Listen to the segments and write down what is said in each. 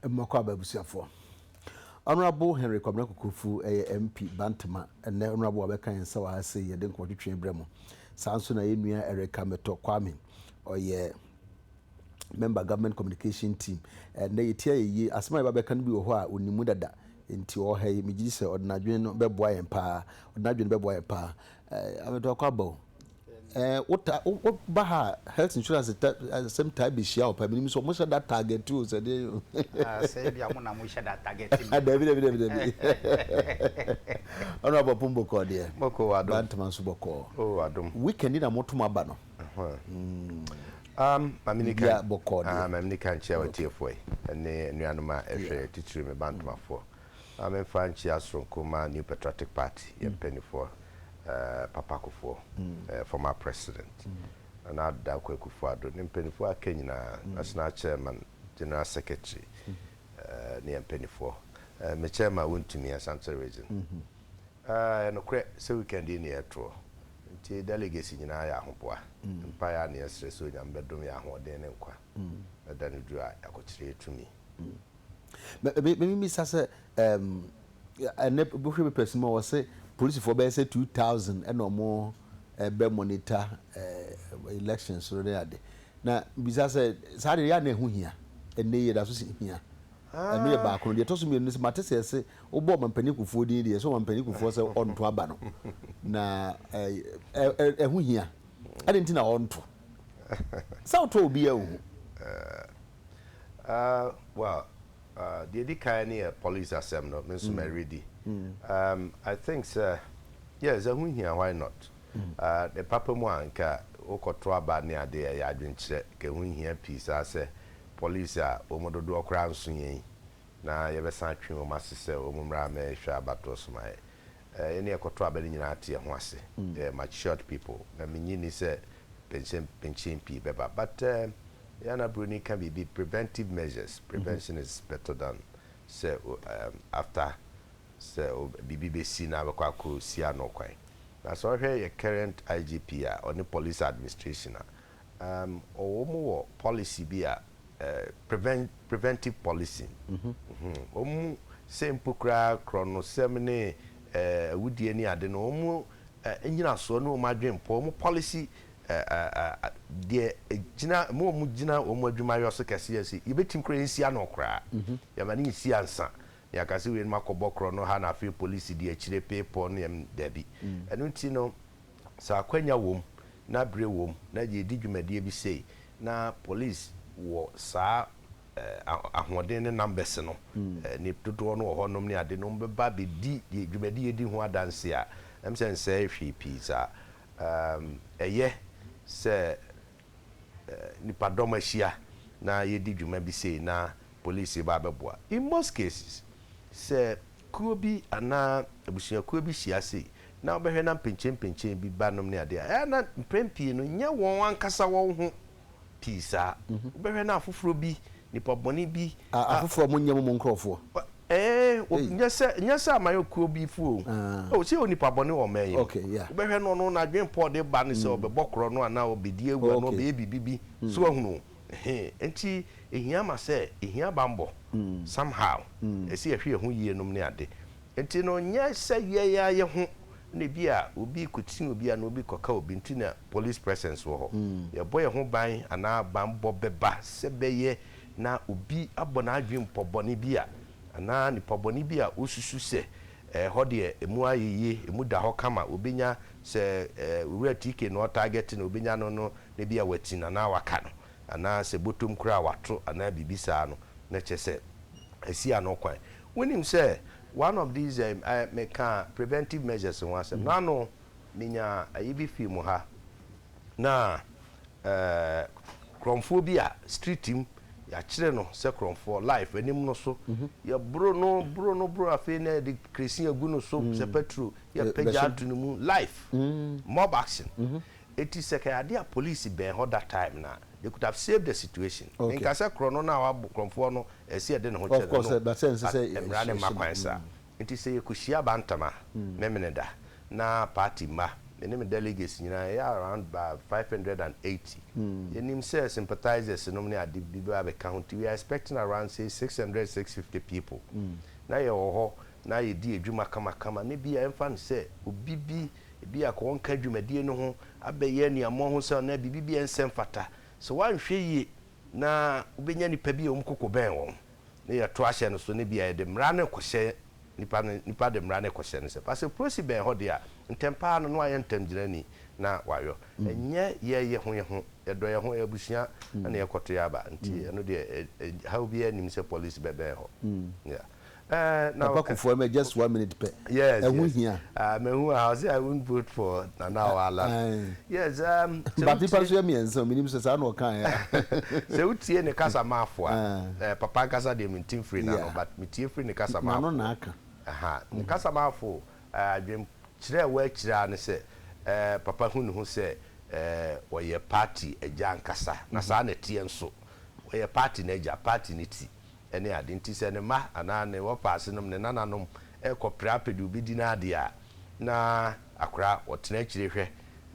Mmako ababusiafo. Honorable Henry Kwabena Kukufu MP Bantama and Honorable Abeka Nsa wa say ye den kwotwe bremo. Sanso na yenua Erika Meto Kwame or ye member government communication team and they tie ye asma Abeka no bi wo ho a onimu dada enti o ha megiji se odnadwen no beboa yen pa odnadwen beboa yen pa ameto kwabo what baha health insurance at the same time be share up I mean so much that target too so they say bia mo na mo share that target David honorable Pumboko there Boko adom Bantama suboko oh adom weekend na motuma ba no Maminika boko there Maminika nchia watiefo ene nuanuma ehwe titiri me Bantama fo I'm Franchi Asronkoma New Patriotic Party yempenifo Papa Kufuor, former president, and Adekye Kufuor, Nimpenifo Kenya, national chairman, general secretary, near Penifo. My chairman went to me as Central region. And so we can do near tour. Until delegacy in Ayahumpua, and pioneers, so young bedroom Yahoo, then and qua. And then you draw a coach to me. Maybe Miss Asa, a never person was say. Police for be say 2000 and no more be monitor elections so there na bisa say sare ya na hu hia enne ye da so si hia enu ye ba ko de to so me nse mate say obo mampani kufuo din de so mampani kufuo say onto aba no na hu hia ade nti na onto sao to obi a hu well the Adekye police assembly no me so me ready. I think sir yes here why not the papa mo anka okoto aba ne ade ya adwenkyere ke here piece as police a omododo okra nso yen na ye besa atwe o masese o mumra ma hwa abato so mai ene ekoto aba nyina ate ho ase matured people na menyi ni say pension pi beba but yana bruni can be preventive measures. Prevention is better than say after so BBC na bakwa sia no kwan na so hwe current IGP on the police administration omo policy be preventive policing omo simple kra chronosem ne wudie ni ade no omo enyina so no madwen po omo policy de gina mo gina omo adwuma yoso kase yesi yebetim kra nsia no kra yamani nsia ansa yakase we makobokro no ha na fe police di akire pepo no yam dabi enu nti no sa kwanya wom na bre wom na je di dwumade bi sei na police wo sa ahoden ne numbers no ni dodo no ho nom ne ade no beba be di dwumade edi ho adanse a em sense hwe pizza eye se ni padoma hia na ye di dwuma bi sei na police ba beboa in most cases se kuobi ana abusia kuobi siase na obehwe na penchen bi banom ne ade na mpempi no nya won ankasa won ho pisa obehwe na afoforo bi nipa boni bi afoforo mo nyam mo nkrofo nyesa amayo kuobi fu o se onipa boni o meyi obehwe no na dwen po de ba ne se obebokro no ana obedi ewu no be bibi so ahunu enti ehia ma se ehia bambo somehow esi ehwe ho yie nom ne ade enti no nya se ye ho ne bia obi kutin obi ana obi koka obi nti na police presence wo ho ye boye ho ban ana bambo beba se beye na obi abona adwen pobone bia ana ni pobone bia osusu se ho de emu ayeye emu da ho kama obenya se we tike no target na obenya no ne bia watina na waka no ana se botom kura wato ana bibisa no na chese esi anokwan wenim say one of these make preventive measures one say no minya ayibi film ha na chromphobia street team ya kire no se chromphobia life enim no so ya bro afi na the creation agu no so se petrol ya peja atu mu life mob action it is a police ben ho that time na they could have saved the situation in kasa chrono na wa chromphobia no esi de no ho of course that sense say rane makwansa it is say kushia bantama memeneda na party ma the name delegates around 580. Yenim say sympathizers no me ade biba be count. We are expecting around say 600 650 people. Na ye ho na ye di adwuma kama ne bia emfa say obi bi bia ko wonka adwumadie no ho abeye ne amo ho say na bibi ensem fata. So wan hwe yi na ubenya nipa bi omkoko ben won. Ne ya to ahye no so ne bia de mra ne kohye nipa de mra ne kohye ne se. Parce prosi ben ho de a ntempa no aye ntamgyirani na wayo enye ye ho edo ye ho abusua na ye koto ya ba nti eno de how be anim se police bebe ho yeah now Papa for me just 1 minute pe yes here me who I say I won't vote for Nana Wala yes but people say me enso minim se sa no kan ya se utie ne kasa mafo papa kasa de mintim free na no but mitie free ne kasa mafo no na aka ne kasa mafo adwem kire wa kira ne se papa hu se oye party eja nkasa na sa na tie nso oye party na eja party ni ti ene ade nti se ne ma ana ne wo pass nom ne nananom ekopra pedu bi di na ade a na akra wotena kire hwe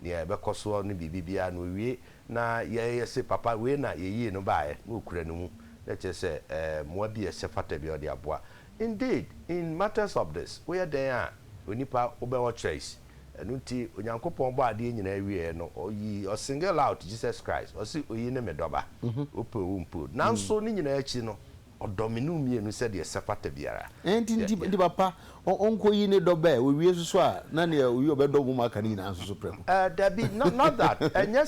ne ebekoso no bibibia no wie na ye se papa we na ye no baaye na okura no mu let us say mo bi e se fata bi ode aboa. Indeed, in matters of this we are there onipa obewo choice enunti onyankopon bo ade nyina wie no oyi o single out Jesus Christ o si oyi ne medoba ope umpo nanso ni nyina achi no odominu mienu se de sepata biara ndi papa onko yi ne doba we wie susu a na ne oyi obedo mu maka ni na susu prem there be not that enya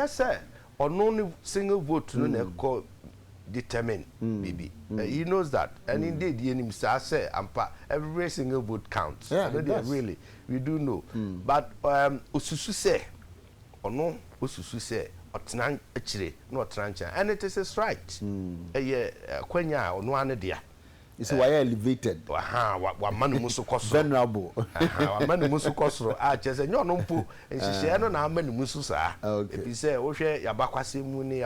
say ono ni single vote no na call determine bibi he knows that and indeed him say ampa every single vote counts. Yeah, really we do know but osusu say ono osusu say otena akire na otena ncha and it is his right kwanya ono ane dia is why elevated wa manu muso koso venerable wa manu muso koso a chese nyo no mpo nhihye no na manu muso saa ebi say wo hwe yabakwase mu ni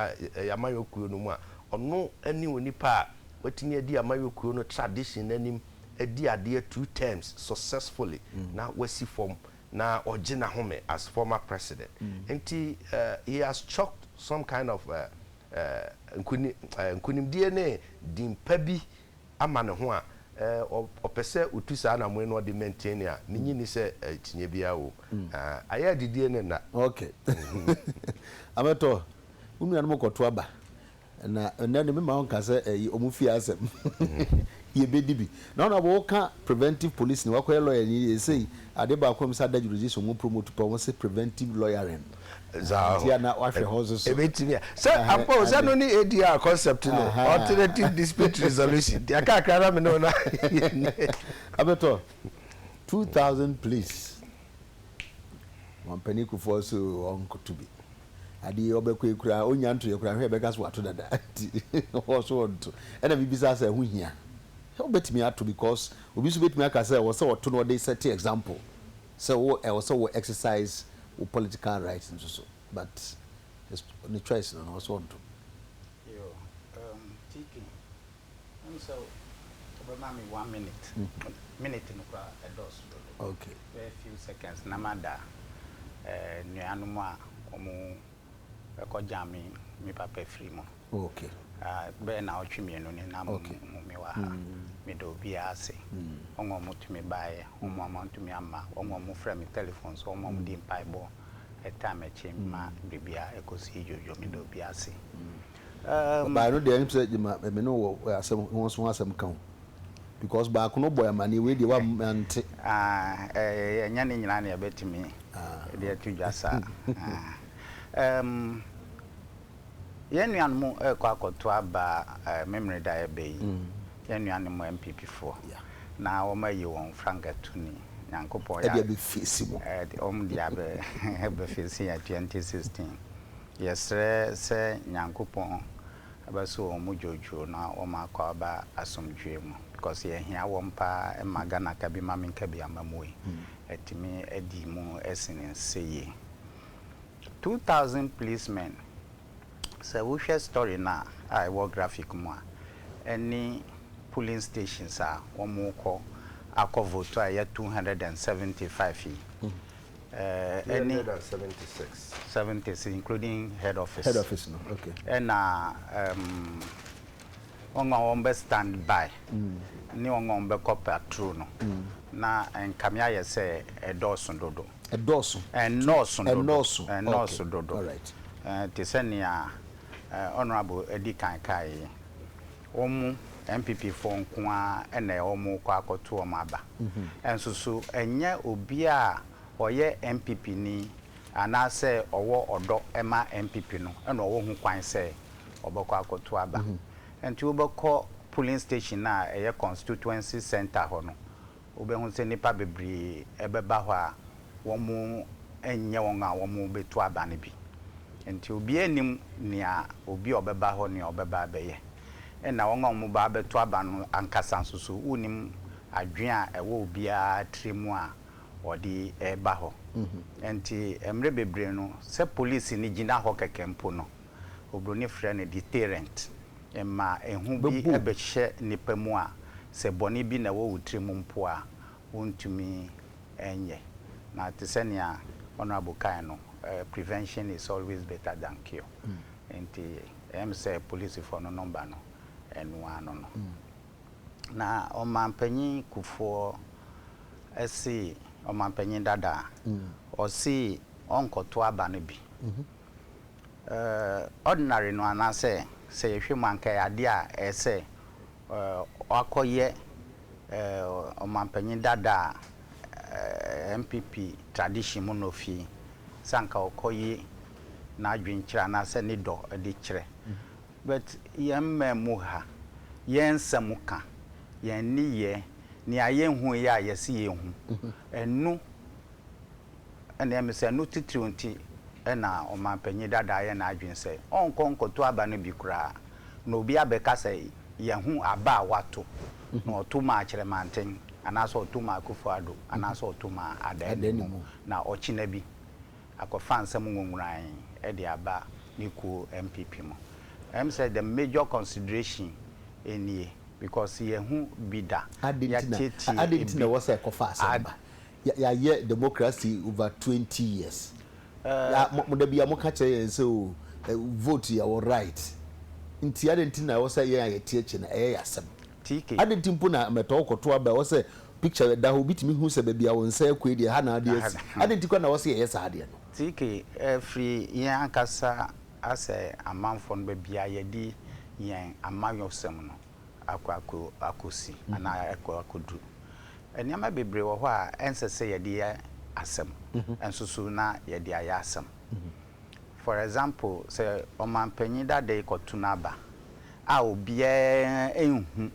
yamayokuo no mu a ono ani onipa watini adi amayokuo no tradition anim adi ade 2 terms successfully na wasi form na ogina home as former president enti he has chalked some kind of nkunim DNA dimpa bi ama ne ho a opese utusa na mo no de maintain a ninyi ni se tinye bia wo aya de DNA na okay ameto unu anmo koto aba na ne me ma on kase omufi asem ye bedibi na ona wo ka preventive police ni wakoye lawyer ni say ade ba akom sa da jurisdiction mo promote pa won say preventive lawyering za tia na wa hwe hozo so ebetimi say apo say no ni ADR concept no alternative dispute resolution dia ka kra me no na abeto 2000 please one penny ku for so on kutubi adi obekwa ekura onyanto ekura hwe beka so wato dada so onto ena bibisa say hu hia how betimi ato because obi so betimi aka say wo say wato no dey set example so wo so exercise wo political rights and so but the choice no so onto yo tiki so over mami 1 minute no kwa edos okay a few seconds namada nuanu a omo eko jami mi papa free mo okay be na otwemienu ni na mo mi wa ha mi do bia ase onwo mo tumi bae onwo mo tumi ama onwo mo frɛ mi telephone so onwo mo di mpaibo etame chima bibia ekosi jojo mi do bia ase ba no dey say me no wo asem won so asem kan because ba ko no boy amani we dey wa ante nya ni nyina na ya betimi dey atujasa yenuan mu ekọ akoto aba memory da ebe yi yenuan mu MPP4 na o mayi won frangatuni nyankopon ya be fisi mo dia be fisi ya 2016 yesre se nyankopon abaso o mu jojo na o ma kwa ba asomdwe mu because ye hia wo mpa emaga na kabi mami kabi amamu etimi edi mu esinin seye 2000 policemen so we share story na I work graphic mo any polling stations are omo ko akọ vote ya 275 any 376 76 including head office. Head office no. Okay. And on be stand by. Ni on be copper true no. Na enkamia ye say edoso dodo. Edoso. Enoso dodo. Enoso. Enoso dodo. All right. Tisenia honorable Edi Kankai. Omu MPP for nkoa ene omu kwa akoto omaba. Ensusu enye obi a oye MPP ni anase owo odo ema MPP no ena owo hu kwan se obekọ akoto aba. Enti obekọ polling station na eye constituency center ho no obehu se nipa bebre ebeba ho a womu enye won a womu betu aba ne bi. Enti obi anim nia obi obeba ho ne obeba abeye. Ena won mu ba betu aba no ankasa nsusu unim adwen a ewo obi a trimu a odi eba ho. Enti emre bebre no se police ni gina ho kekempo no obroni frɛ ne deterrent emma ehu bi ebehye nipa mu a se boni bi na wo trimu mpo a wontumi enye na tesenia honorable kan no prevention is always better than cure. Enti say police for no number no enwa no no. Na omampanyin kufo esi omampanyin dada osi onkoto aba no bi. Ordinary no anase say yehwe manka ade a ese akoye omampanyin dada MPP tradition mu no fi sanka okoye na adwenkyira na se ne do de kyere. But yemme mu ha yensam ka yenniye ni ayenhu ya yesi yehu enu ene me se no titiri ena omampanyi dada ye na adwense onkonkoto aba no bi kura na obi abeka se yehu aba wato na otuma kyere manten anaso otuma akufo ado anaso otuma adanimu na ochina bi akofa nsam nwonwuran e de aba niku MPP mo. Said the major consideration enie because yehu bida ya didn't know what's a kofa samba ya democracy over 20 years ya mo be mo ka che so vote your right nti ya didn't know what's ya tie na yasem tk adidn't mpo na meto koto aba what's picture da ho bitimi hu se ba bia won sa akwe de ha na ade asi adidn't kwa na what's yes ade no tk free yan kasa ase amanfo no bia yedi yen amayosem no akosi ana akodu eniama bebre wo ho a ensese yedi asem ensusu na yedi aya asem. For example say omampanyi dada ikotuna ba a obia enhu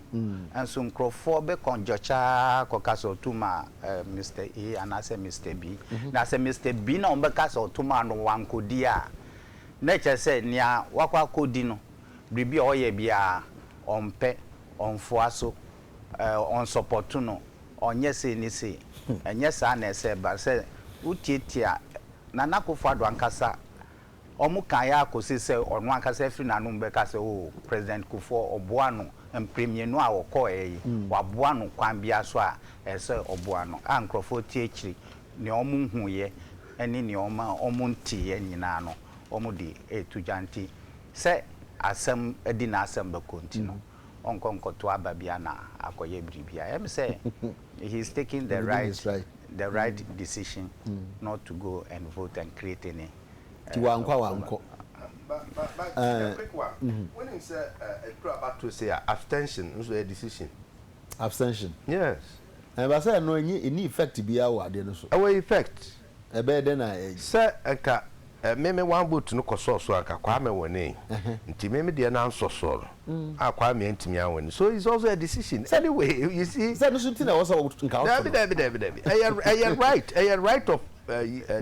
enso nkrofo be konjocha kokaso tuma Mr. A and say Mr. B na say Mr. B na ombekasa otuma no wankodi a nature say nia wakwa kodi no bribi oye bia ompe onfoaso on support no onye se ni se enye sa na ese ba se utietia na nakofo ado ankasa omu kan ya akosi se onu ankasa afri na no mbeka se o president Kufo oboano premier no a wokọ waboano kwan bia so a ese oboano ankrofo tiechiri ne omu huye eni ne omu ntie nyina no omu di etujanti se asem edi na asem be continue onkonkoto ababia na akoye bribia em say he is taking the right decision not to go and vote and create any wanko quick one when him say about to say abstention is a decision abstention yes and ba say no any effect bia wo ade no so our effect e be de na say aka meme one boot no kososo aka kwa me woni nti meme de na nsoso akwa me ntimi awoni so it's also a decision anyway you see say no something na was nka David right of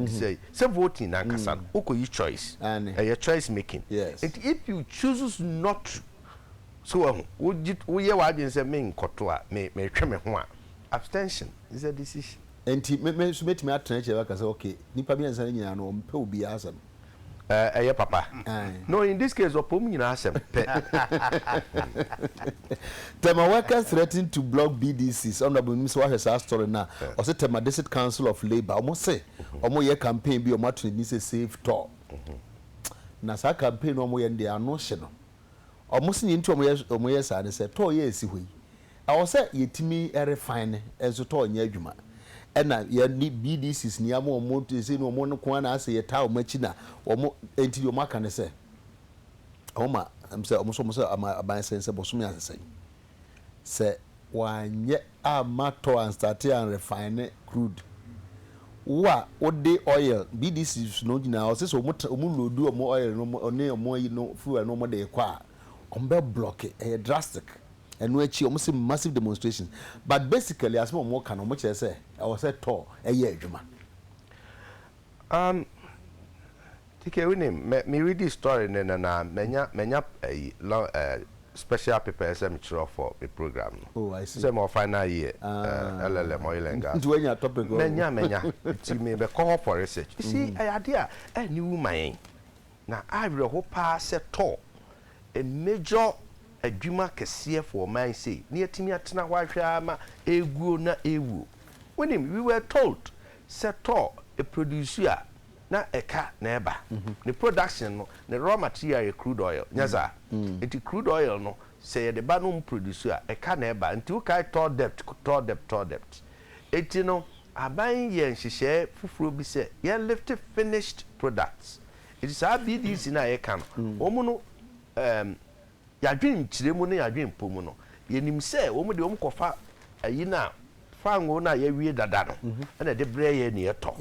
say voting na kasa uko choice your choice making yes. And if you choose not to, so would you wadin say me nkoto a me hwe me ho a abstention is a decision. Enti me so metimi atena che waka say okay nipa bi ansa nyina no mpe obi asam papa. No, in this case, opom nyina asem pe. Tema workers threatened to block BDCs. Honorable Mr. Wahesa story now. Or say Tema District Council of Labour. Almost say, almost year campaign be almost to need safe talk. Na sa campaign almost year they are no sheno. Almost into almost years and say, "To years we." I was say yetimi refine as to to nyadwuma. Ena ye ni BDCs ni amo mo to say no mo no kwa na say yeta o machi na omo enti yo maka ne say oma am say omo so aban say bosom ya say wanye amato and start and refine crude wa ode oil BDCs no gina o say so omo lodu omo oil no one omo yi no fuel no mo de kwa ombe block e drastic and we almost massive demonstrations. But basically, as more can much I say, I was said to a year, Juma. Take a name. Me read this story and menya a special paper for the program. Oh, I see. Some more final year. LLM oil and gas. To any topic. Menya. To me, be call for research. You see, idea a new mind. Now I will hope pass a talk a major. Adwuma kese for man say near timi atena hwahwa ma egu na ewu when we were told settle a producer na eka na eba the production no the raw material crude oil nyaza it crude oil no say the ba no producer eka na eba nti u kai to debt it no aban ye nhihye fufuro bi say ye lift finished products it is a BDC na ye kan omu no yadwen chiremu ne yadwen pomu no yenim se wo mu de wo kofa ayi na fango na ya wie dada no na de bre ye ne yeto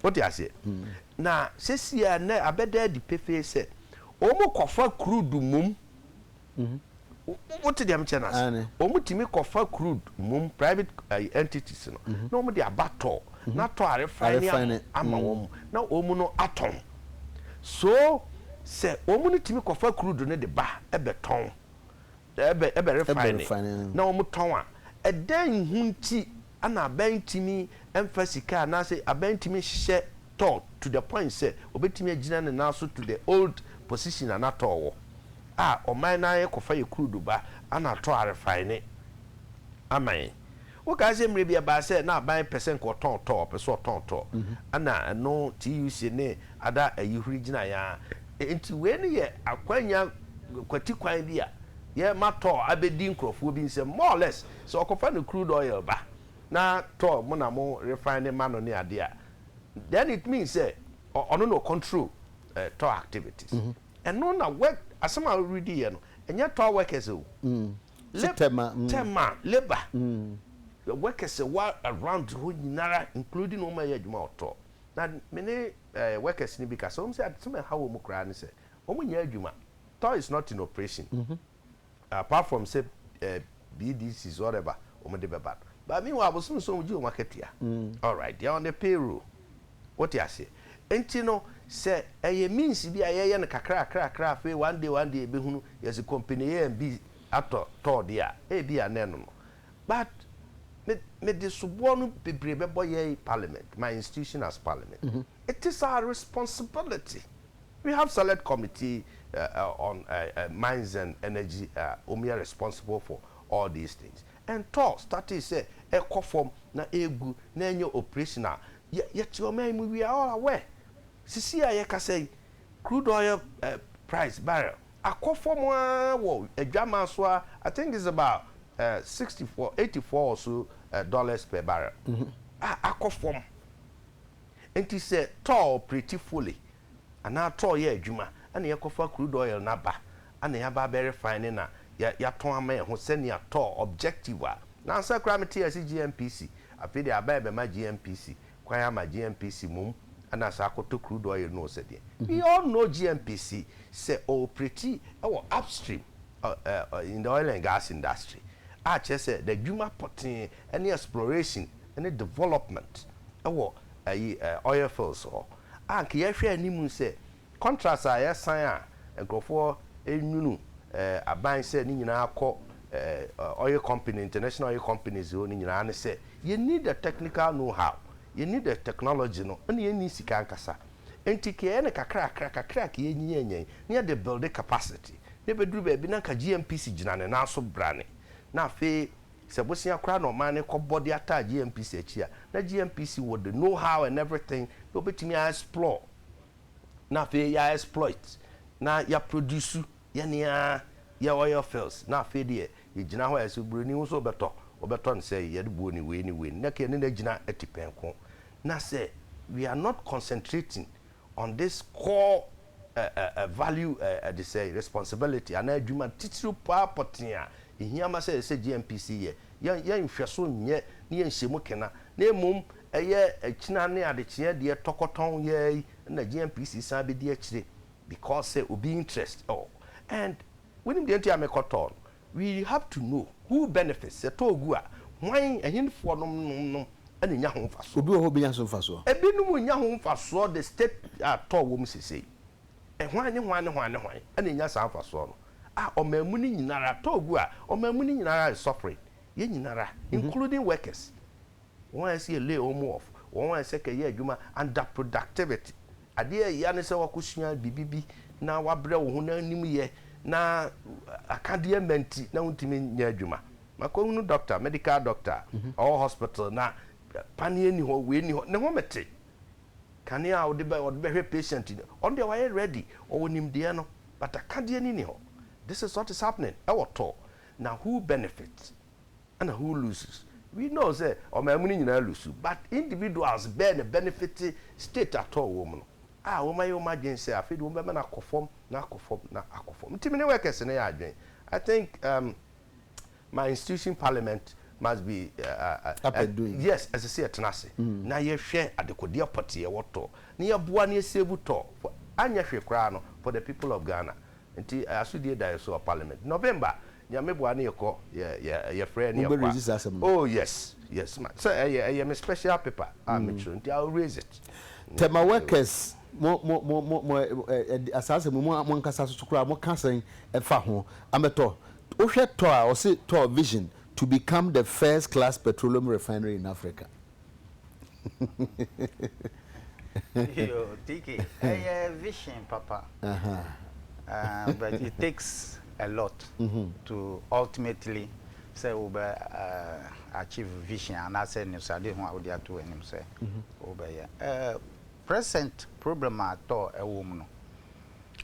what you say na sesia na abeda di pefe se wo mu kofa crude mum what de am channels wo mu timi kofa crude mum private entities no na wo mu de abato na to refine ama wo mu na wo mu no aton so se omu timi kofa crude ne de ba ebeton ebe refine na omu ton a eden hunti ana abentimi emphasica na say abentimi hye to the point say obetimi agina ne na so to the old position na to oman na ye kofa ye crude ba ana to refine aman wo ka se mre bia ba say na ban percent ko ton person ton ana no TUC ne ada ayihuri gina ya enti we ne ye akwanya kwati kwan bia ye mato abedi nkrofo bi nse more or less so okofa no crude oil ba na to mo na mo refine mano ne ade a then it means say ono no control to activities and no na work asema already here no enya to workers o tema labor the workers were around who nyinara including no ma yadwuma oto na many workers ni because some say some how we kra ni say omo nya adwuma to is not in operation apart from say BDC is whatever omo de beba but meanwhile bosom so we market ya all right they are on the payroll what you say enti no say means bi aye na kakra fe one day be hunu yes company A and B ato to dia e bi aneno no but me de suborno bebrebe boye parliament my institution as parliament it is our responsibility we have select committee on mines and energy we are responsible for all these things and talk started say e form na egu na enyo operational yet your man we are all aware sisi aye ka say crude oil price barrel akofom wo adwama so I think is about 84 or so dollars per barrel akofom enti say tall pretty fully and now tall ye adwuma and ye kofa crude oil na ba and ya ba verify na ya ton ama ho send ya tall objective na answer cramity as GMPC afide ababe ma GMPC kwa ya ma GMPC mum and as akoto crude oil no said we all know GMPC say pretty upstream in the oil and gas industry just say the Juma potting any exploration any development oil fields or and kiyahwe animu say contracts are yes sign and go for enunu aban say ni nyina akọ oil company international oil companies ni nyina say you need the technical know how you need the technology no and you need sika nkasa enti ke ne kakra ke nyenyen ne de build capacity ne beduru be bi na ka GMPC gina ne na so brane na fe se bosia kra no man ne ko body attack GMPC achia na GMPC would know how and everything no betimi explore na fe ya exploit na ya produce ya nia ya oil fields na fe de ye gina ho eso broni wo so obeto ne say ye de buo ni we na ke ne gina atipenko na say we are not concentrating on this core value they say responsibility and adwuma titiru pa potia ehia say GMPC ye nhweso nye ne ye nhemu kena na emum eye akina ne adekye de tokoton ye na GMPC san be de akire because say obi interest and when him dey amekoton we have to know who benefits se to ogu a hwan ehinfo no anya nya ho mfaso obi ho binya so mfaso ebi no mu nya ho mfaso the state ato wo mu sesei hwan anya nya sa mfaso no omamu ni nyinara to ogu a omamu ni nyinara is suffering ye nyinara including workers one say lay home off one say ke ye adwuma under productivity ade ya ne se wakosua bibibi na wabrɛ wo ho na anim ye na akade menti na untimi nya adwuma makonu doctor medical doctor or hospital na panie ni ho we ni ho ne ho mete kania wo de be patient on the way ready or nim de no but akade ni ho. This is what is happening our talk now who benefits and who loses. We know say o ma muni nyina lose but individuals bear the benefit state at all woman wo ma yo imagine say afid wo be na akofom ntimi workers na ya adwen. I think my institution parliament must be yes as I say tenase na ye hwe adekodia party e woto na ye boa na ye save to anya hwe kra no for the people of Ghana nti asudie da so parliament November nyame boa na ye ko ye friend ye kwa. Oh yes so a special paper I'm sure nti I'll raise it. Tema workers mo asase mo nkasa so kura mo kansan e fa ho ameto wo hwe to a o se to vision to become the first class petroleum refinery in Africa. Yo, Tiki, vision, Papa. But it takes a lot to ultimately say achieve vision. And I said, "News I didn't want to do any say." Present problem at all a woman.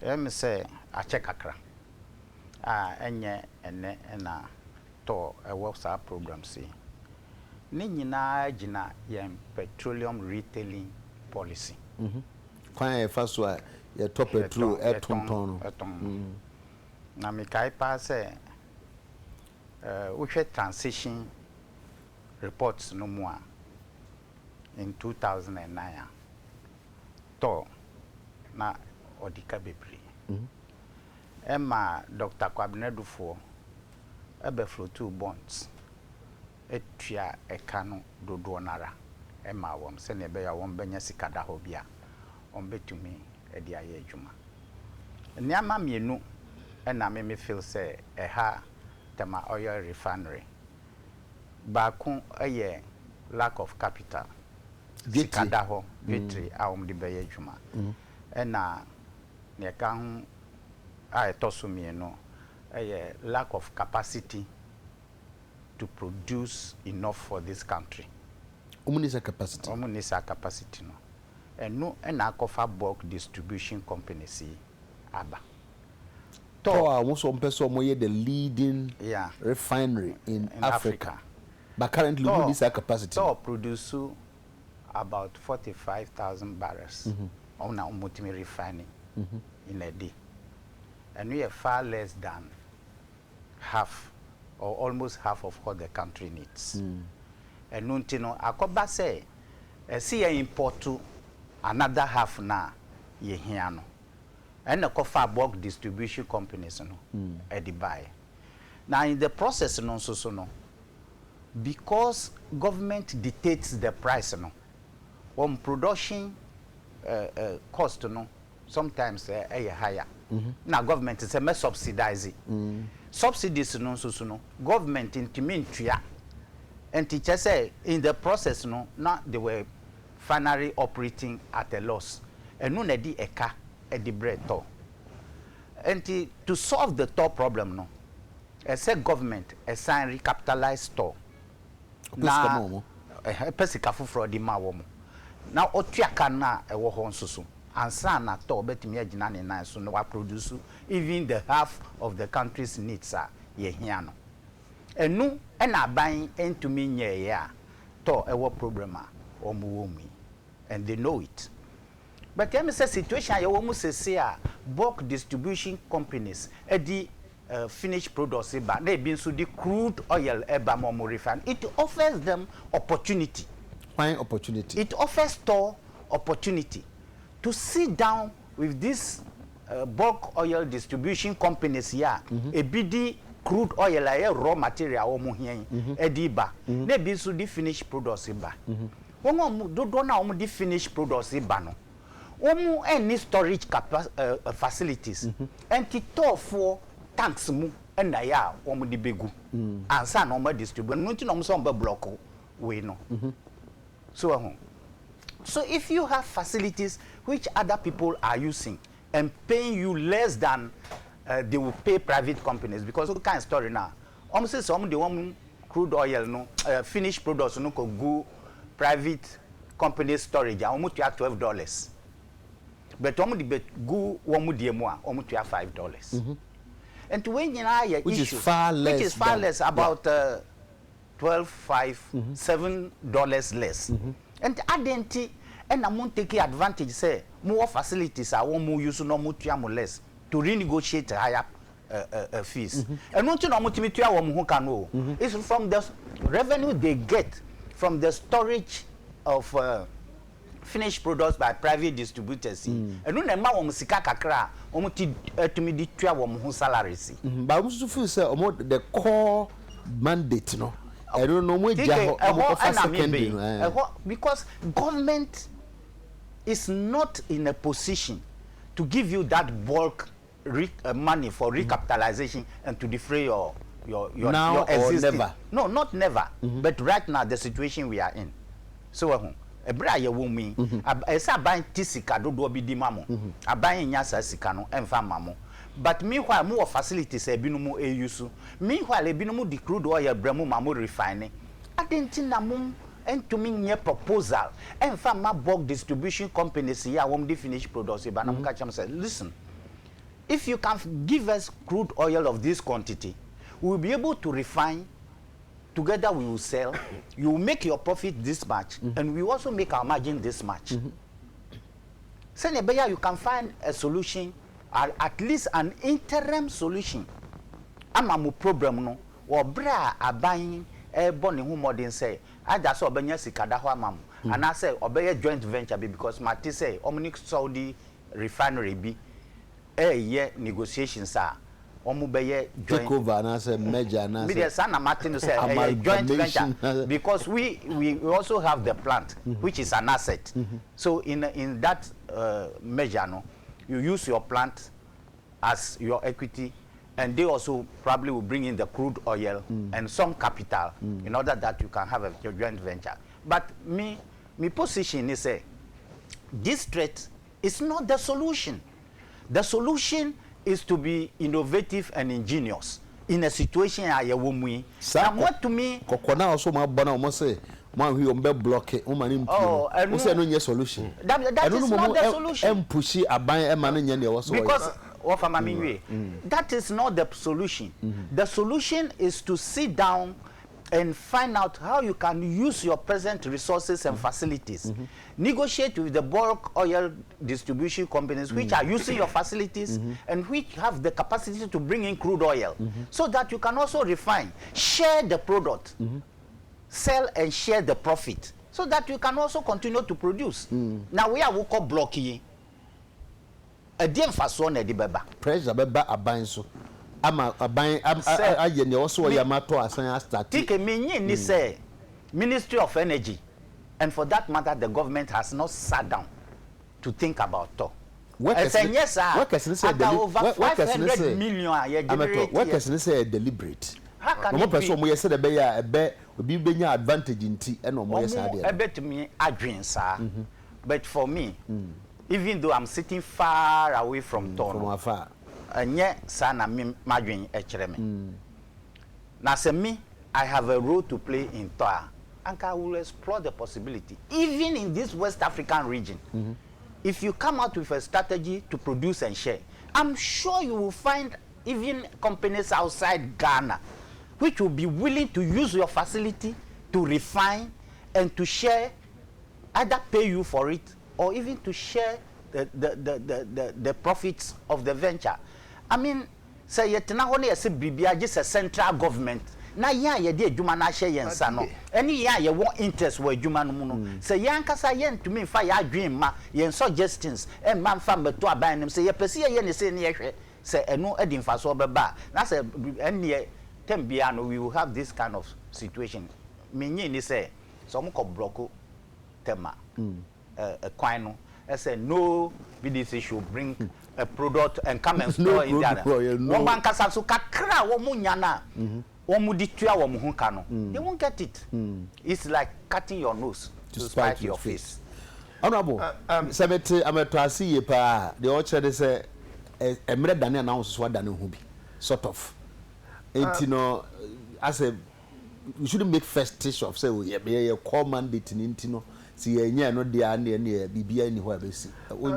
Let say I check akra. Enye ene na to a WhatsApp program see. Ni nyina gina yem petroleum retailing policy. Kwan e faso a ye to petrol etonton no. Na me kai pa say we transition reports no more in 2009 to na odika bebre. Emma Dr. Kwabena Dufo ebe flow 2 bonds etua ekano dodo nara emma wom se ne be ya wom benya sikada ho bia ombetumi edi aye adwuma niama mienu na me feel say ha tema oil refinery baako aye lack of capital sikada ho victory a om de be ya adwuma na ne ka ho a tosumieno lack of capacity to produce enough for this country. Omunisa capacity. Omunisa capacity no. And no akofa bulk distribution companies aba. To almost one person moye the leading refinery in Africa. But currently we this capacity. To produce about 45,000 barrels on a multi refining in a day. And we are far less than half or almost half of what the country needs. And nuntino akoba say see import to another half na ye hiano. And the coffee bulk distribution companies no buy. Now in the process no so no because government dictates the price no on production cost no sometimes higher. Now government is a subsidize it. Subsidies no so no government intimintia and teacher say in the process no not they were finally operating at a loss enu na di eka edi bread to. And to solve the top problem no, as a government assign recapitalize store. Na pesika fufuro di ma wo mo. Na otuaka na ewo ho nsoso. Ansa na to betimi agina ne nan so no wa produce even the half of the country's needs are ye hia no. Enu na ban entumi nye ye a to ewo problem a omo wo mi, and they know it. But let me say situation you almost say bulk distribution companies the finished products eba they been so the crude oil eba mo refine. It offers them opportunity. Fine opportunity. It offers store opportunity to sit down with this bulk oil distribution companies here. A BD crude oil raw material omo hien ediba. They been so the finished products eba. Won do na omo the finished products eba no. Omu any storage facilities and to for tanks mu and ya omu di begu ansa na omu distribute no nti na omu so omu block we no so if you have facilities which other people are using and paying you less than they will pay private companies, because what kind of story now omu say some the one crude oil no finished products no ko go private company storage omu to $12. But omu di go omu di emu a omu to $5. And when you know which is far less about $7 less. And adenti and amu take advantage say more facilities are omu use no mu to less to renegotiate higher fees. And no to no mu timi to omu ho kan o. It's from the revenue they get from the storage of finished products by private distributors. And no na wo sika kakra omo ti atumi di tua wo ho salaries. But we feel say the core mandate no. I don't know mo secondary because government is not in a position to give you that bulk money for recapitalization and to defray your now existing. Or never. No, not never. But right now the situation we are in. So ebra ye wo mi esa ban tisika dodo bi di mamo aban nya sa sika no emfa mamo. But meanwhile more facilities ebinumu eyusu, meanwhile ebinumu di crude oil bremu mamo refine adenti na mum entumi nye proposal emfa ma bulk distribution companies here wom di finished products e ba na muka cham say listen, if you can give us crude oil of this quantity, we will be able to refine. Together we will sell. You will make your profit this much, and we also make our margin this much. Senebeya, you can find a solution, or at least an interim solution. Amamu problem no. Obra abayin boni hu modern say. I just obenya sikada ho amamu. And I say obeye joint venture because Mati say omni Saudi refinery bi ye negotiations are. Take over and I say major and Martin say a joint venture because we also have the plant which is an asset. So in that measure no, you use your plant as your equity, and they also probably will bring in the crude oil and some capital in order that you can have a joint venture. But me position is say this threat is not the solution. The solution is to be innovative and ingenious in a situation where we what to me kokona also ma bona o say man hu ombe block e man impio o say no nye solution that is not the solution pushi aban e man nye ne wo so because what am I mean that is not the solution. The solution is to sit down and find out how you can use your present resources and facilities. Negotiate with the bulk oil distribution companies which are using your facilities and which have the capacity to bring in crude oil so that you can also refine, share the product, sell and share the profit so that you can also continue to produce. Now we are woko blocking a dear fason e di beba. Pressure beba aban so. Ama aban aye ne also yamato asan start. Take me ni say Ministry of Energy, and for that matter the government has not sat down to think about it. Yes sir. What can say over 500 million what can say deliberate? How can no person mo yese de be ya ebe obi benya advantage nti e no mo yese ade. Ebe to me adwin sir. But for me even though I'm sitting far away from Tono. From afar. And yet, sana mi madwin echreme. Now, say me, I have a role to play in Toa. And I will explore the possibility, even in this West African region. If you come out with a strategy to produce and share, I'm sure you will find even companies outside Ghana which will be willing to use your facility to refine and to share, either pay you for it or even to share the profits of the venture. I mean, say yet now only as a BBI, just a central government. Na ya ye de adwuma na hye ye nsa no eni ya ye won interest wa adwuma no mu no se yan kasa ye ntumi fa ya adwen ma ye suggestions e man fa meto aban nim se ye pese ye ne se ne ye hwe se eno edi mfa so beba na se eni tembia no we will have this kind of situation menye ni se so mo ko block tema a kwan no I said no BDC should bring a product and come and store in there one man kasa so kakra wo mu nya na they won't get it. It's like cutting your nose to spite your face. Honorable, Sabete, I'm a trustee. The orchard say a minute than announces what done will be sort of. And you know, I said, we shouldn't make festish of say, we are a call mandate in Intino. See, no, they are near BBI anywhere.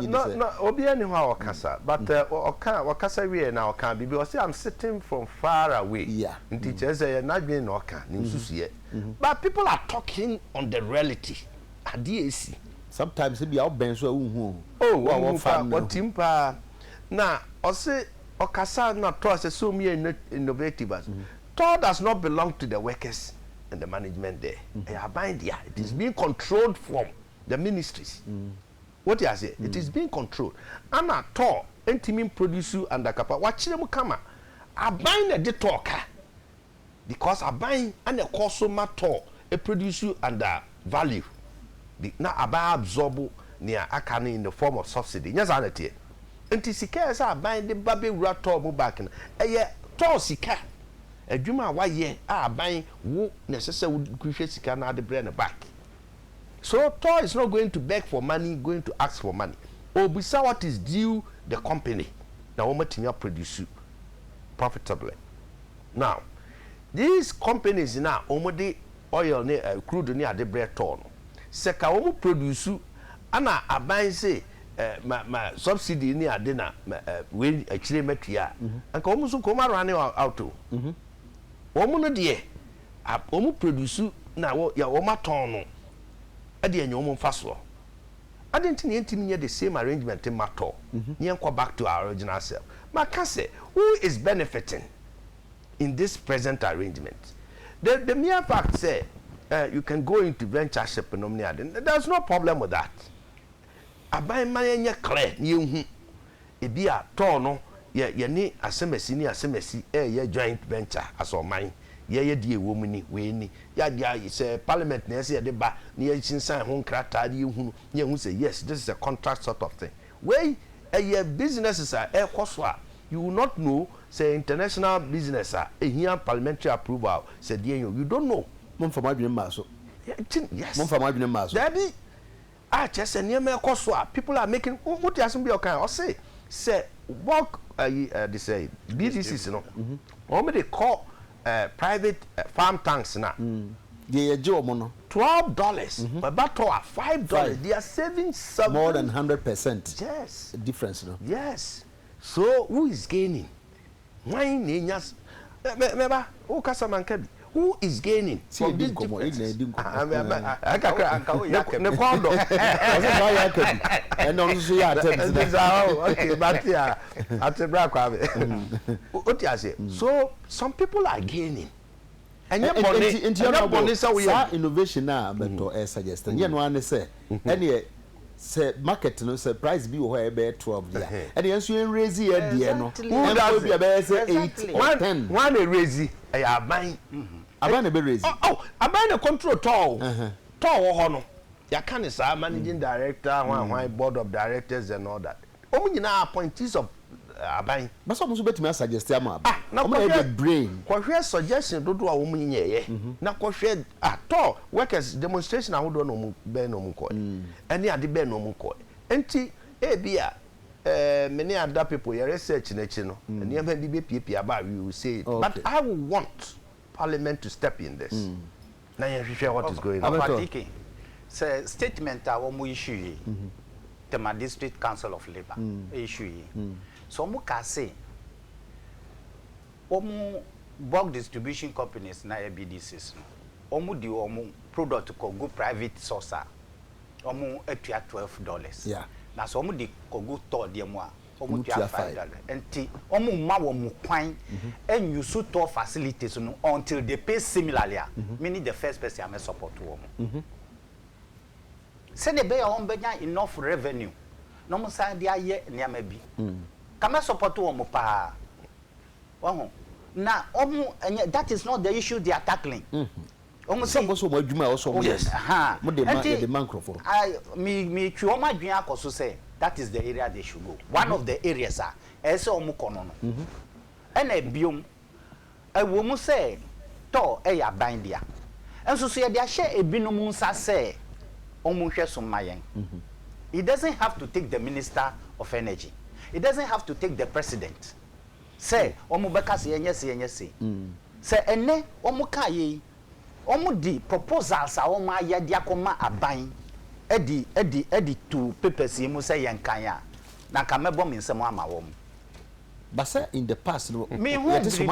No, Obi anywhere Okasa, but Okasa we now can be because I'm sitting from far away. Yeah, and teachers are not being Oka, but people are talking on the reality. ADAC. Sometimes it be out bench. Oh, what timpa now? I say Okasa not trust so many innovative. Tor does not belong to the workers and the management there. They are buying there. It is being controlled from the ministries. What do you say? It is being controlled. And at all, intimate produce and the capa. Watch them come. I buying a talker because I buying and a consumer tour a produce and the value. Now I buy absorb near Akani in the form of subsidy. Yes, I tell. And Tisika are buying the baby rat or back and a year tall sika. A juma why ye are buying wo necessary would sika now the brand back. So Tor is not going to beg for money, going to ask for money. Or beside what is due the company. Now we produce profitably. Now, these companies now omode oil crude near the bread torn. Seka omu produce ana aban say my subsidy near dinner when actually met here. And come so come running out to. Omu no de omu produce na ya oma ton ade enye omu faso. I didn't need the same arrangement in matter. Back to our original self. But can say who is benefiting in this present arrangement? The mere fact say you can go into ventureship and there's no problem with that. I buy money clear you be a tono ye ni asemesi ni asemesi ye joint venture as or mine. Ye die woman we ya say parliament na say de ba na ye chinsan ho nkrata de hu ye hu say yes this is a contract sort of thing wey a businesses are so you will not know say international business here parliamentary approval say de you don't know mom for my dream maso yes mom for my dream maso there be just a near people are making what you ask be okay or say work they say BDCs no or they call private farm tanks now. They job mono $12, but battle at $5. They are saving more than 100%. Yes, difference, no. Yes. So who is gaining? Why ninyas? Remember, who is gaining? From this difference? And also, so some people are gaining. And innovation now, but suggest. And you know, say, any say market no say price be where be 12 there. And the answer raise here there no. Who does be 8 or 10? One a raise I buy. I buy a be raise. Oh, I buy a control tall. Tall hono. Ya can is our managing director, one board of directors and all that. Only now appointees of buying. But some also better suggest them. Now the brain. What suggestion do a woman ye? Now what at all workers demonstration I don't know ben no muko. Any at the ben no muko. Enti bia many other people your research na chi no and you be PPP about we will say it. But I want parliament to step in this. Now you share what is going on. Say statement a wo issue the district council of labor issue so mo ka say bulk distribution companies na BDCs no di product ko go private source atua $12 yeah na so di ko go store de mo a tua $5 enti ma wo kwan and use store facilities no until they pay similarly meaning the first person am support wo say the bear enough revenue no mo sa dia ye niam bi kama support wo mo pa na that is not the issue they are tackling so mo adwuma also yes mo de microphone me twoma adwen akoso say that is the area they should go one of the areas ese omo kono no na biom wo mu say to ya ban dia enso so ye dia hye ebinom nsa say omo hwe so mayen it doesn't have to take the minister of energy, it doesn't have to take the president. Say omo beka se yenye say ene omo ka ye omo di proposals a omo aye dia koma aban edi to papers mu say yenkan ya na ka mebo mi nsem ama wo but say in the past no me who say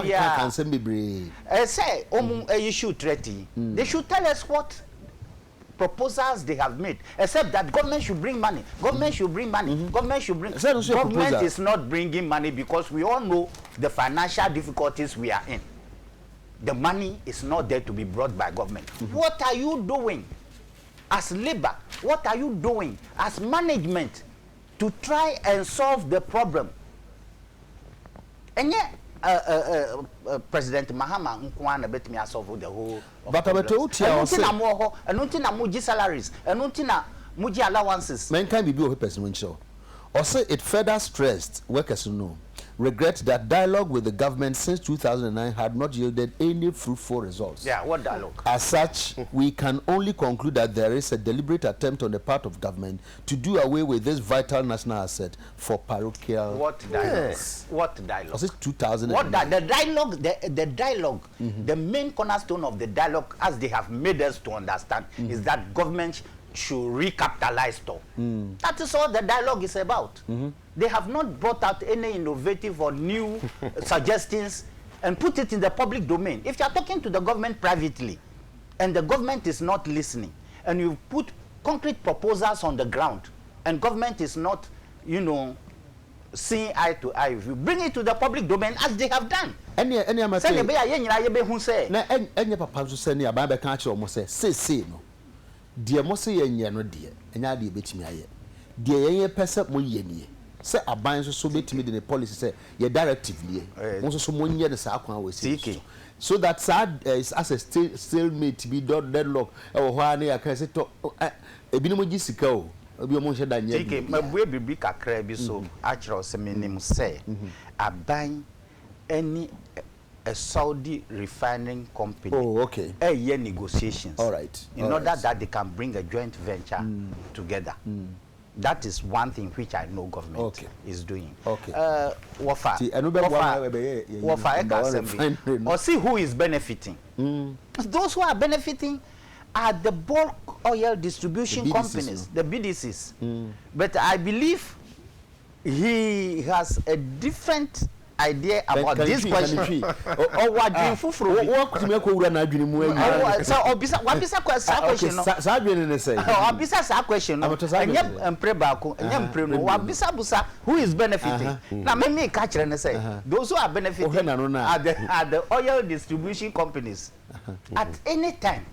omo issue treaty they should tell us what proposals they have made, except that government should bring money. Government should bring money. Government should bring. Government is not bringing money because we all know the financial difficulties we are in. The money is not there to be brought by government. What are you doing as labor? What are you doing as management to try and solve the problem? And yet, President Mahama nkwana betimi asolve the whole but abeto say na muji salaries na muji allowances men can be a person when show or say it further stressed workers know regret that dialogue with the government since 2009 had not yielded any fruitful results. Yeah, what dialogue? As such, we can only conclude that there is a deliberate attempt on the part of government to do away with this vital national asset for parochial. What dialogue? Yes. What dialogue? Was it 2009? What the dialogue? The dialogue. The main cornerstone of the dialogue, as they have made us to understand, is that government should recapitalize store. That is all the dialogue is about. They have not brought out any innovative or new suggestions and put it in the public domain. If you are talking to the government privately and the government is not listening and you put concrete proposals on the ground and government is not, seeing eye to eye, if you bring it to the public domain as they have done. Any say deɛ mo se yenye no deɛ enya de betimi aye deɛ yenye pese mo yenie se aban so betimi de ne policy say ye directive nie mo so mo nye de sa akwan we see so that sad is as a stalemate be deadlock e wo ho ana ya kan se to ebinom gi sika o obi mo hye da nye TK mabue bibi kakra bi so a kire se menim say aban any a Saudi refining company. Oh, okay. A year negotiations. All right. In order that they can bring a joint venture together. That is one thing which I know government is doing. Okay. Wafa or see who is benefiting. Those who are benefiting are the bulk oil distribution companies, the BDCs. But I believe he has a different idea about this question. Or what do you fufuru? What could make over na adwene mu ayi? So obisa question no. Sa adwene ne say. Obisa sa question no. Enyem mpre baako, enyem mpre no. Obisa busa who is benefiting? Na me ka kire ne say those who are benefiting are the oil distribution companies. At any time,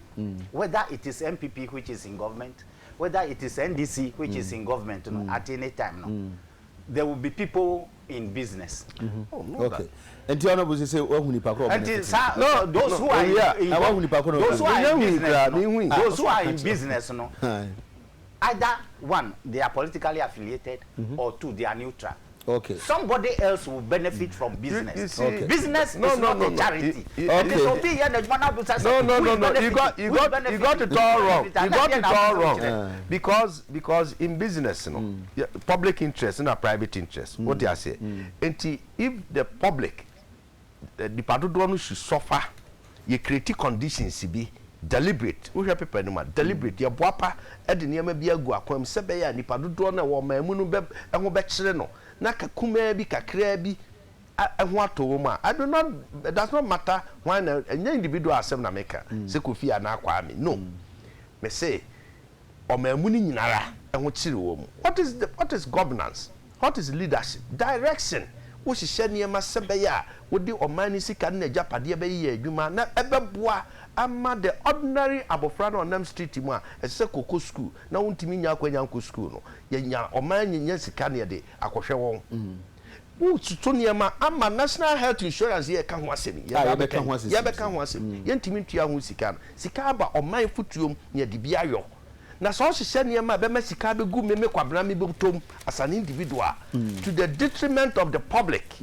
whether it is MPP which is in government, whether it is NDC which is in government, at any time there will be people in business. Okay. And the honorable say those who are those who are in business, either one, they are politically affiliated, or two, they are neutral. Okay. Somebody else will benefit from business. You see, okay. Business is not a charity. Okay. No. You got it all wrong. You got it all wrong. Because in business, public interest and private interest. What do I say? And if the public, the department should suffer, you create conditions to be deliberate. We have people no deliberate. Ya boapa e de niam bi agu akwam se be ya nipa dodo na wo maamu no be ho be kire no na kakuma bi kakra bi ho ato wo ma. I do not, it does not matter when any individual asem na meka se kofi ana akwa me no me say o maamu ni nyinara ho kire wo mu. What is governance? What is leadership? Direction. Wo hihye niam se be ya wo di o man ni sika na japade be ye adwuma na ebeboa ama the ordinary abofrano on them street mu a ese koko school na wontimi nya akwanya nko school no ye nya oman nya sika ne de akohwe won wo tuto niema ama national health insurance ye ka ho asemi ye be ka ho asemi ye ntimi ntua ho sika no sika aba oman futuom ne de bia yo na so hye niema be ma sika be gu meme kwabra me be tom as an individual to the detriment of the public.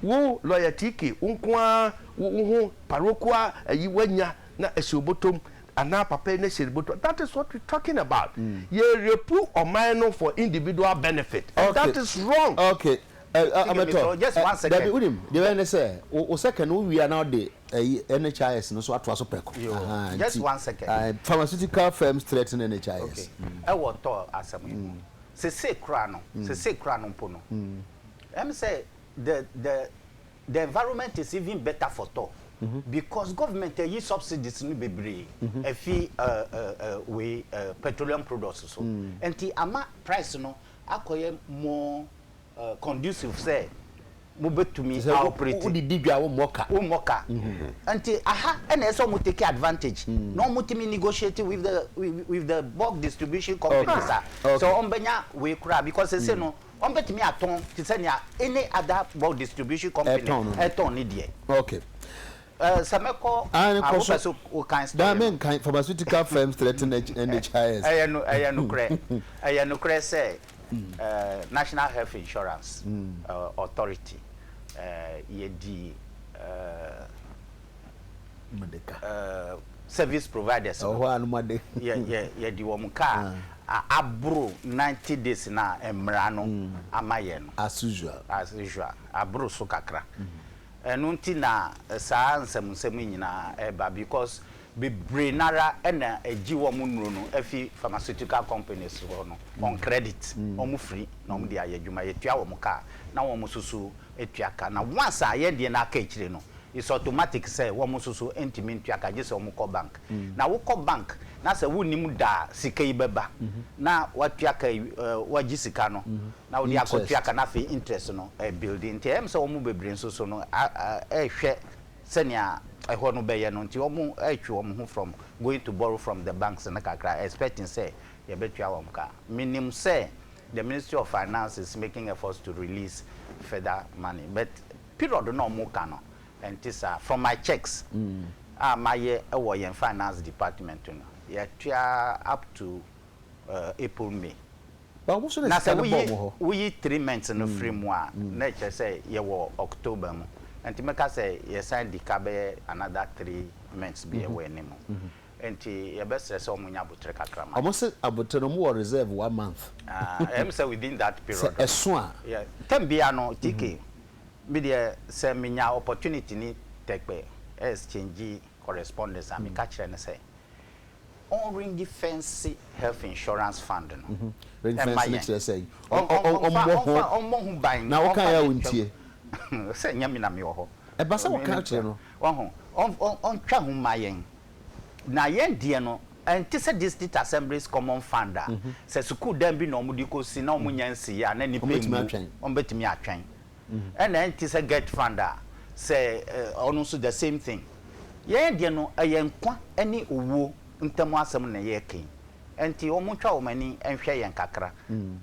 Wo loyalty ke unkwa wo parokwa ayi wanya na esiobotom ana papa na seribotom. That is what we're talking about. Ye repu omano for individual benefit. And that is wrong. Okay. Just 1 second. David Udim, the way say o second we are now the NHIS no so atwa so peko. Just 1 second. Pharmaceutical firms threaten NHIS. Okay. I want to asem. Se kra no mpo no. Say the environment is even better for talk because government use subsidies ni bebre we petroleum products so enti ama price no akoye more conducive say mo betumi operate wo di dibia wo moka enti aha and so mo take advantage no mo timi negotiate with the bulk distribution companies so ombenya we kura because say no on bet me aton to say any other bulk distribution company eton ni de. Okay. Sameko so can that mean kind pharmaceutical firms threaten NHIS. Ayano kre say National Health Insurance Authority yedi service providers yedi wo muka abro 90 days na emra no amaye no as usual abro so kakra enunti na saa nsem nyina eba because be brainara na agi wo munuro no afi pharmaceutical companies no on credit omu free na omu dia adwuma yetua wo muka na wo mususu etua ka na once aye de na aka ekire no it's automatic say wo mususu entimi ntua ka je se wo ko bank na wo ko bank na se wunim da sika ibeba na watua ka waji sika no na wo dia akotua ka na fe interest no building tem se wo mu bebre nso no hwe senia eho no be ye no nti wo mu atwe wo mu from going to borrow from the banks na kakra expecting say ye betua wo ka minim say the Ministry of Finance is making efforts to release further money but period no mu ka no and this from my checks my finance department no up to April May but what's we 3 months no free more nature say ye October mo and to make us say ye sign the cabe another 3 months be away anymore and ye best say omunya botre kakra ma almost abotre no more reserve 1 month am say within that period yeah tembia no tk media say minya opportunity ni tekpe exchange correspondence am ka kire ne say on ring defense health insurance fund no ring defense ni say on ban na wo kan ya wontie say nyame na me wo ho e ba sa wo kan kire no on twa ho mayen na yen die no and this district assemblies common fund say school dem bi na omudi ko si na omunya nsi ya na ni pe on betimi atwen and then this a get funder say also the same thing ye de no ayenkwa ani owo ntamo asem na ye ken enti omutwa omani enhwe yen kakra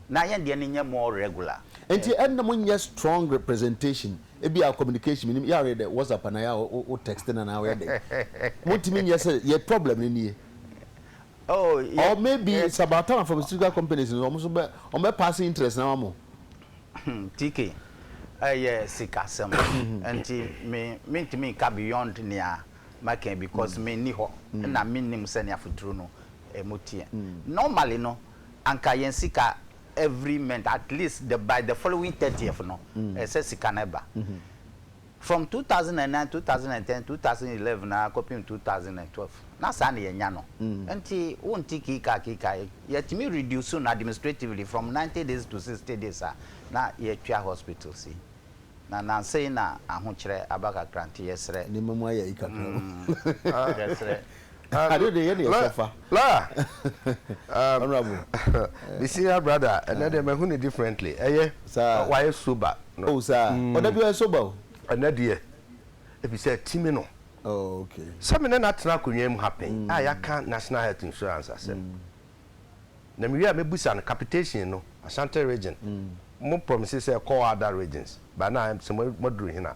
na ye de ne nya more regular enti enna munya strong representation e be our communication minim ya read WhatsApp na ya o text na na we de mutimi nya say ye problem ni yeah. Or maybe it's about time for pharmaceutical companies almost on passing interest na mo TK sikasem anti me ntimi ka beyond near making because me ni ho na me nim se ne afuturo no emotie normally no anka yen sika every month at least by the following 30th no say sika na ba from 2009 2010 2011 na copy 2012 na sa na yenya no anti wonti kika yet me reduce on administratively from 90 days to 60 days na ye twa hospital see na say na ahokere abaka grant yesre ni mamu ayi kakra yesre I don't hear you suffer. La. Honorable. You see your brother, another man who differently. Eh, sir. Why sober? Oh, sir. What have you sober? Another. If you say Timino. Oh, okay. Some men not now could name happen. I can't national health insurance. I said. Then we have a bus and capitation, no, Ashanti region. More promises say call other regions. But now I'm some more doing here.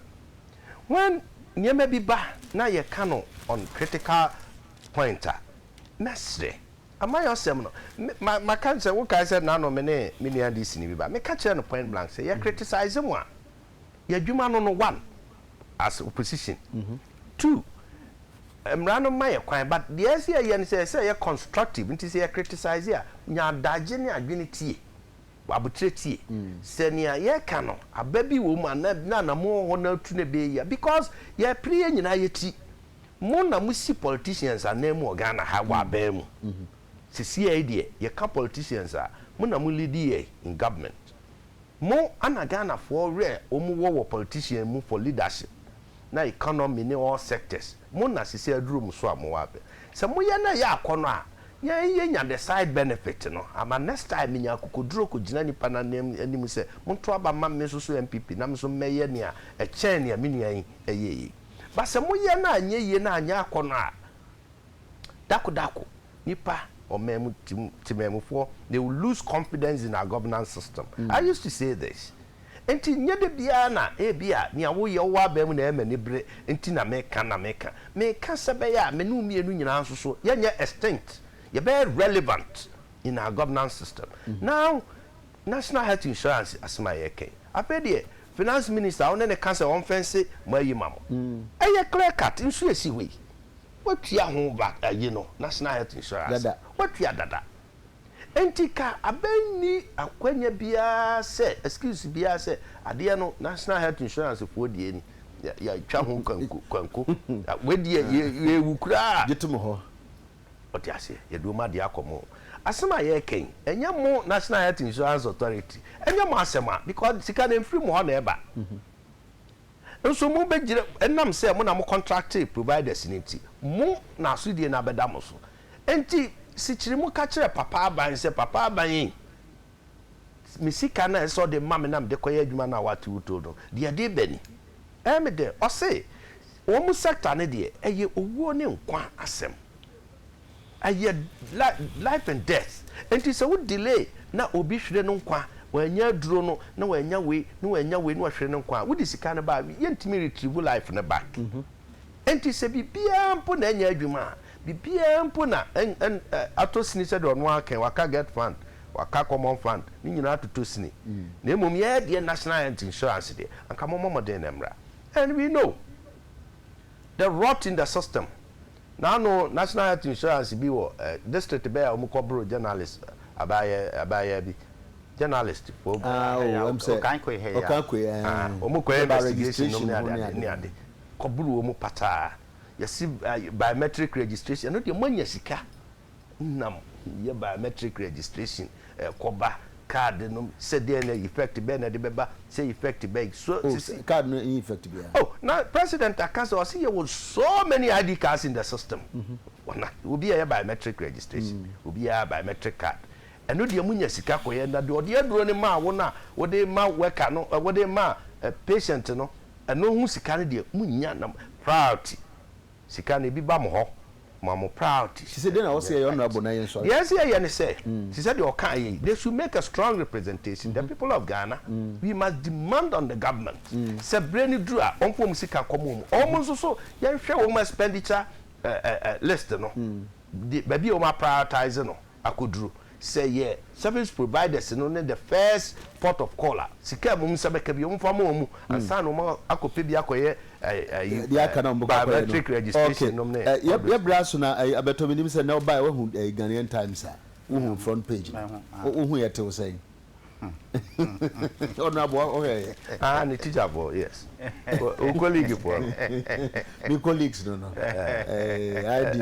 When you may be back, now you cannot on critical pointer. Mestre. Am I yourself? My cancer, what I said now, no, many of these in me catch you on point blank. Say, you criticize them one. You do man on one as opposition. Two, random my acquire, but the SCA yen say you're constructive, and to say criticize here. Nya dajeni adwinity. Wabutreti. Senia ye cano, a baby woman, nana more honor to the bay because ye pre in yeti. Mona musi politicians are name or Ghana hawa bemu. See idea, ye can politicians are Mona mulidi in government. More ana Ghana for rare war politician move for leadership. Na economy in all sectors. Mona si room so amoabe. Some na ya kona. Ye the side benefit no. Ama next time nya kukudro ko jina ni pana name anim se. Monto aba mamme so MPP na so meye ne a chen ne amini an eye. But some na anye ye na anya akona. Dako nipa or memu timemu for they will lose confidence in our governance system. I used to say this. Enti nye de bia na bia ni awo ye wa ba mu na e mani bre enti na meka sebe ya menu mienu nyina so ye nye extinct ye be relevant in our governance system. Now national health insurance asma ye ken apede finance minister on ne cancer on fence mayi mamo eye clear cut nso esi we what ya ho ba national health insurance what ya dada entika abeni akwanya bia se excuse bia se ade no national health insurance for die ni ya twa ho kwanku we die ye wukura jetum ho oti ase ye do ma de akomo asema ye ken enya mo national health insurance authority enya mo asema because sika na free mo ho na eba nso mo bejire enam se mo na mo contract providers ni ti mo na so die na beda mo so enti sichiri mu ka kire papa aban se papa aban misika na so de mame nam de koye adwuma na watu to do de beni me de o say wo mu sector ne de eye owuo ne nkwa asem aye life and death enti se wo delay na obi hwere no nkwa wanya duro no na wanya we na hwere no nkwa wo di sika ne ba ye ntimi retrieve life ne back enti se bibia mpo na anya adwuma bibia mpo na atosini se do no aka waka get fund waka common fund ni nyina atotosini na emom ye de national health insurance de anka momodern emra and we know the rot in the system now no national health insurance bi wo district be a omukobro journalist abaya bi journalist for omukoye registration no ade kobru omu pata yes biometric registration no de manya sika nam ye biometric registration koba card no said there effect be na de beba say effect be so card no effect be oh now president akaso see you so many ID cards in the system will be a biometric registration will be a biometric card and no de munya sika koye na de ode aduro ne ma wo na wo de ma worker no wo de ma patient no and no hu sika ne de munya na priority sika ne bi ba mo ho mamo priority she said then I was say honorable na yen so yes yeah you say she said you can they should make a strong representation the people of Ghana we must demand on the government say brain dru a onfom sika komom almost so yen hwe wo expenditure list no baby o ma prioritize no akoduru say yeah service providers no the first port of call sika mum sabeka bi omfa ma and san no akope bi akoye biometric registration no ne ye braso na abeto minim say na buy we hu Ghanaian Times a front page hu yete wo say okay. The teacher boy, yes. Colleague for me colleagues no. I do.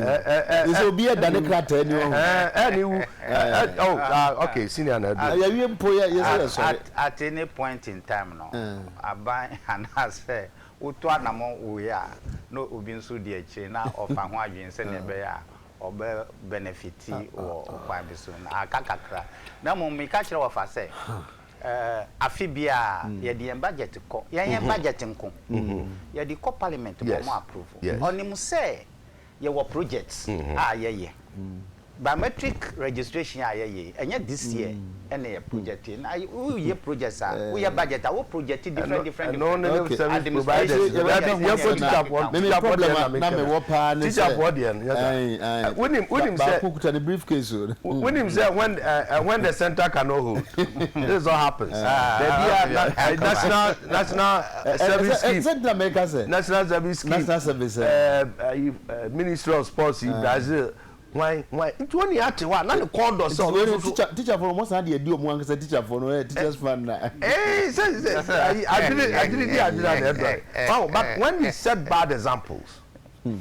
This will be a Democrat anyway. Okay, senior. At any point in time, no. I buy and I say, "Utwa na mo uya no ubinsu di China of Anwajin Senebeya." Or benefiti or quite soon. I can't crack. Now, me catch off, I say. Afibia, ye the budget co, ye budgeting co. Ye the co parliament to more approval. Only must say, ye were projects. Ye. Biometric registration, ye. And yet this year, any project in. We projects are. We are budget. Our project different. No, administration. When him say the briefcase. When him say when the center cannot hold. This all happens. National service scheme. National service scheme. Ministry of Sports in Brazil. Why? It's only at one. Not the corridor. So teacher for almost had the idea of one teacher for teachers fund. I didn't. But when we set bad examples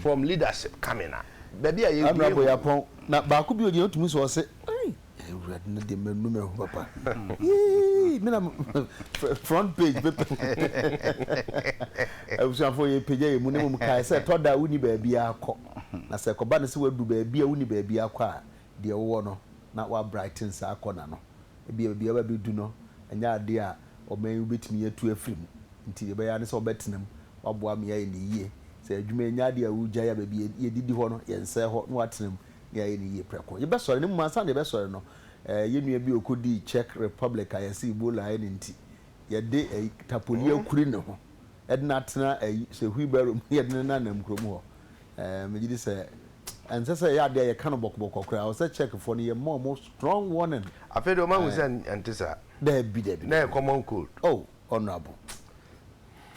from leadership coming out, baby, I'm not going to. Now, but could be able to so say, front page. I was for your page. Munimum Kai said, "Told that we baby are caught." Na se ko ba ne se wadu baby a woni baby akwa de wo no na wa brighten sa akona no e bia ba du no anya ade a oman betimi atu afrim nti be ya ne se obetenam waboa me ya ni yie se adwuma anya ade a wugya ya baby ye didi ho no ye nse ho no watenam ya ni yie preko ye be sore ne mu ansa ne be sore no ye nua bi okodi Czech Republic a yesi Ebola ne nti ye de tapoli akuri ne ho edna tena se huibaro ye de na nam krom ho me did say and say ya there kind of bokbok I was check for the more strong warning. I feel the man was antisa there be na common cold. Oh, honorable.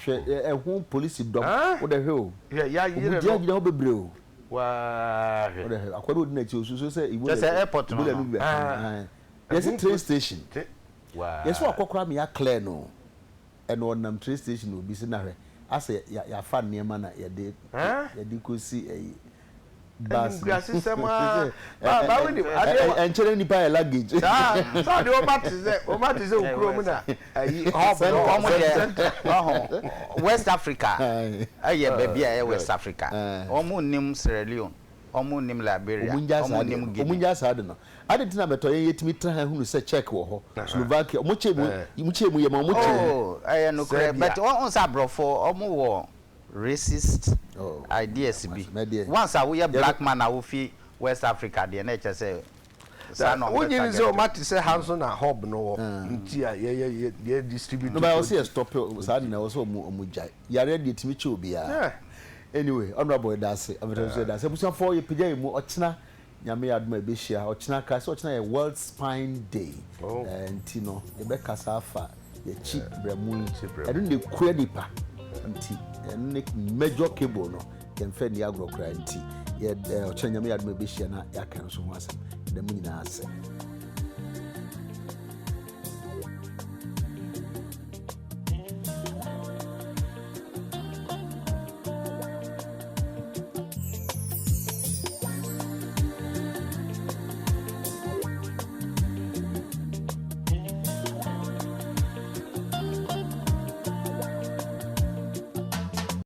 Who police dog what the hell? Yeah, you know bebreo. Wow. What the hell? I could not so say it was just an airport. There's a train station. Wow. Yes, what call me a clear no. And on train station will be scenario. I say ya fan near man ya de ko see a bus and children ni pa luggage so the omat is ukro na West Africa baby West Africa omu nim Sierra Leone omu nim Liberia omu nim Guinea omunja sa de no ade tina beto yetimi tra hunu se check wo ho Slovakia omuchemu ye ma omuchemu no but on sa brofo omu wo racist ideas be once we are black man I will feel West Africa the nature say when you say Martin say Hanson and Hob no ye distribute no but I will see stop say na also omujai ya ready timi che obi a anyway honorable that's it that's it for you pija mu ochina nyame aduma ebehia ochina ka so ochina ye World Spine Day and you know e be kasa afa ye chi bremu e don dey kwedipa nti en major cable no yen fe ni agrokra nti ye ochina nyame aduma ebehia na ya kan so ho asem dem nyina ase